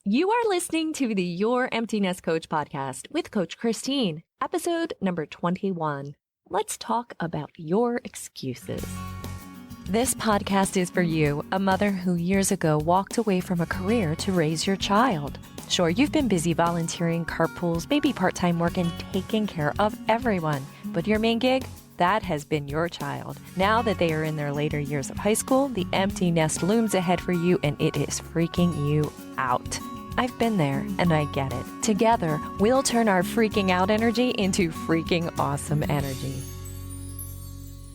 You are listening to the Your Empty Nest Coach podcast with Coach Christine, episode number 21. Let's talk about your excuses. This podcast is for you, a mother who years ago walked away from a career to raise your child. Sure, you've been busy volunteering, carpools, maybe part-time work, and taking care of everyone. But your main gig? That has been your child. Now that they are in their later years of high school, the empty nest looms ahead for you and it is freaking you out. I've been there and I get it. Together, we'll turn our freaking out energy into freaking awesome energy.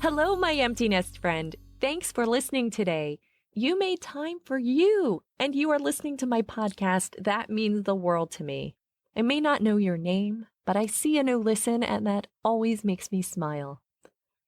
Hello, my empty nest friend. Thanks for listening today. You made time for you and you are listening to my podcast. That means the world to me. I may not know your name, but I see a new listen and that always makes me smile.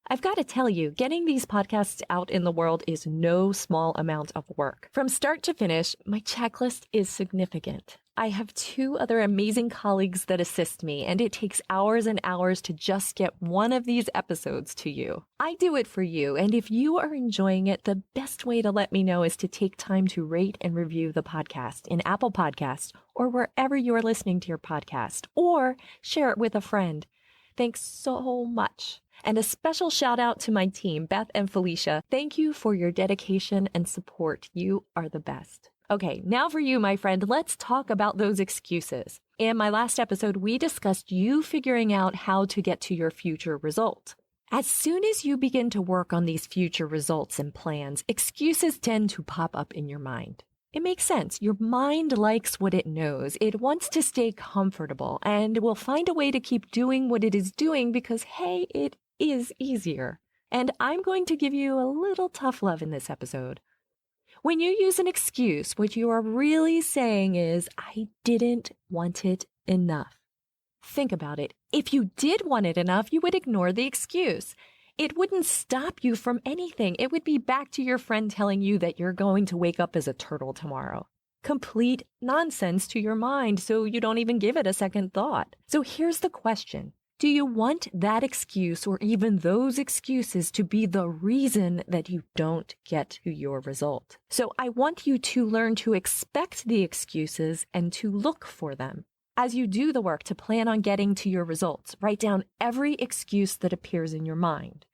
I've got to tell you, getting these podcasts out in the world is no small amount of work. From start to finish, my checklist is significant. I have 2 other amazing colleagues that assist me, and it takes hours and hours to just get one of these episodes to you. I do it for you, and if you are enjoying it, the best way to let me know is to take time to rate and review the podcast in Apple Podcasts or wherever you are listening to your podcast, or share it with a friend. Thanks so much. And a special shout out to my team, Beth and Felicia. Thank you for your dedication and support. You are the best. Okay, now for you, my friend, let's talk about those excuses. In my last episode, we discussed you figuring out how to get to your future result. As soon as you begin to work on these future results and plans, excuses tend to pop up in your mind. It makes sense. Your mind likes what it knows. It wants to stay comfortable and will find a way to keep doing what it is doing because, hey, it is easier. And I'm going to give you a little tough love in this episode. When you use an excuse, what you are really saying is, I didn't want it enough. Think about it. If you did want it enough, you would ignore the excuse. It wouldn't stop you from anything. It would be back to your friend telling you that you're going to wake up as a turtle tomorrow. Complete nonsense to your mind, so you don't even give it a second thought. So here's the question. Do you want that excuse or even those excuses to be the reason that you don't get to your result? So I want you to learn to expect the excuses and to look for them. As you do the work to plan on getting to your results, write down every excuse that appears in your mind.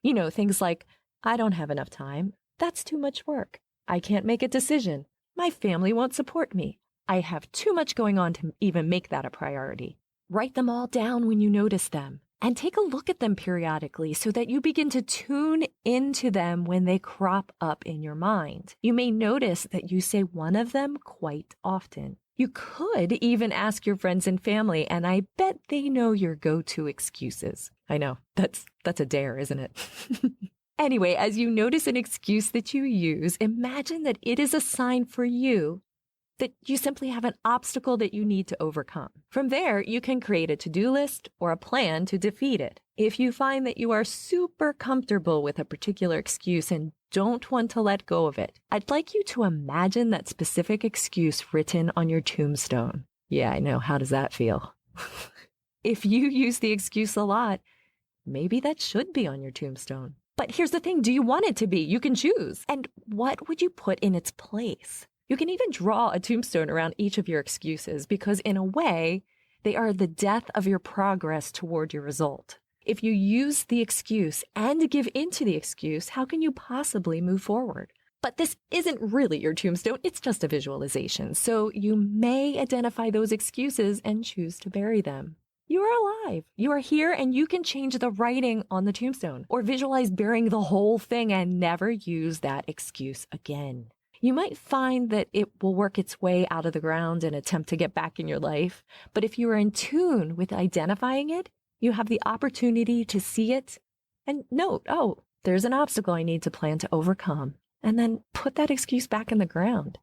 You know, things like, I don't have enough time. That's too much work. I can't make a decision. My family won't support me. I have too much going on to even make that a priority. Write them all down when you notice them and take a look at them periodically so that you begin to tune into them when they crop up in your mind. You may notice that you say one of them quite often. You could even ask your friends and family, and I bet they know your go-to excuses. I know, that's a dare, isn't it? Anyway, as you notice an excuse that you use, imagine that it is a sign for you that you simply have an obstacle that you need to overcome. From there, you can create a to-do list or a plan to defeat it. If you find that you are super comfortable with a particular excuse and don't want to let go of it, I'd like you to imagine that specific excuse written on your tombstone. Yeah, I know. How does that feel? If you use the excuse a lot, maybe that should be on your tombstone. But here's the thing. Do you want it to be? You can choose. And what would you put in its place? You can even draw a tombstone around each of your excuses because in a way, they are the death of your progress toward your result. If you use the excuse and give into the excuse, how can you possibly move forward? But this isn't really your tombstone. It's just a visualization. So you may identify those excuses and choose to bury them. You are alive. You are here and you can change the writing on the tombstone or visualize burying the whole thing and never use that excuse again. You might find that it will work its way out of the ground and attempt to get back in your life. But if you are in tune with identifying it, you have the opportunity to see it and note, oh, there's an obstacle I need to plan to overcome. And then put that excuse back in the ground.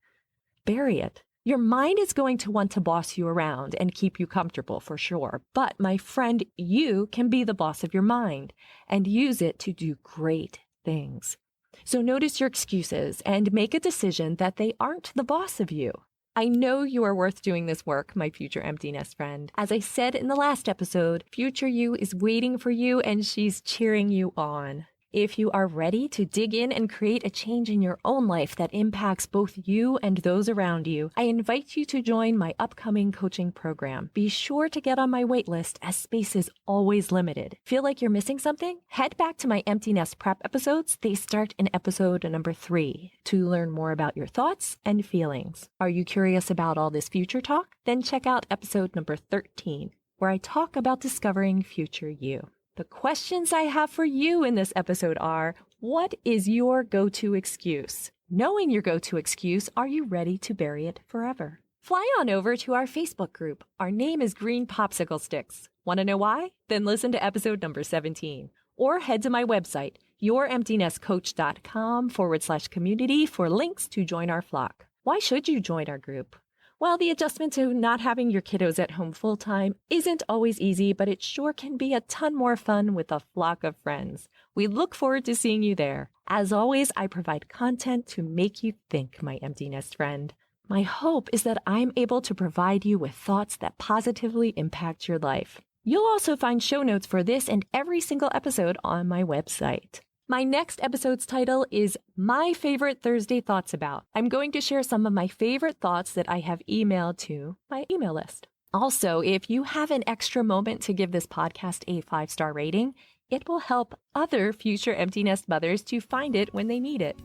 Bury it. Your mind is going to want to boss you around and keep you comfortable for sure. But my friend, you can be the boss of your mind and use it to do great things. So notice your excuses and make a decision that they aren't the boss of you. I know you are worth doing this work, my future empty nest friend. As I said in the last episode, future you is waiting for you and she's cheering you on. If you are ready to dig in and create a change in your own life that impacts both you and those around you, I invite you to join my upcoming coaching program. Be sure to get on my waitlist as space is always limited. Feel like you're missing something? Head back to my Empty Nest Prep episodes. They start in episode number 3 to learn more about your thoughts and feelings. Are you curious about all this future talk? Then check out episode number 13, where I talk about discovering future you. The questions I have for you in this episode are, what is your go-to excuse? Knowing your go-to excuse, are you ready to bury it forever? Fly on over to our Facebook group. Our name is Green Popsicle Sticks. Want to know why? Then listen to episode number 17. Or head to my website, youremptynestcoach.com/community for links to join our flock. Why should you join our group? Well, the adjustment to not having your kiddos at home full-time isn't always easy, but it sure can be a ton more fun with a flock of friends. We look forward to seeing you there. As always, I provide content to make you think, my empty nest friend. My hope is that I'm able to provide you with thoughts that positively impact your life. You'll also find show notes for this and every single episode on my website. My next episode's title is My Favorite Thursday Thoughts About. I'm going to share some of my favorite thoughts that I have emailed to my email list. Also, if you have an extra moment to give this podcast a 5-star rating, it will help other future empty nest mothers to find it when they need it.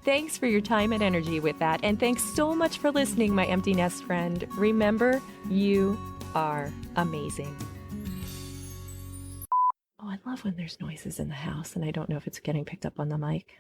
Thanks for your time and energy with that, and thanks so much for listening, my empty nest friend. Remember, you are amazing. Oh, I love when there's noises in the house, and I don't know if it's getting picked up on the mic.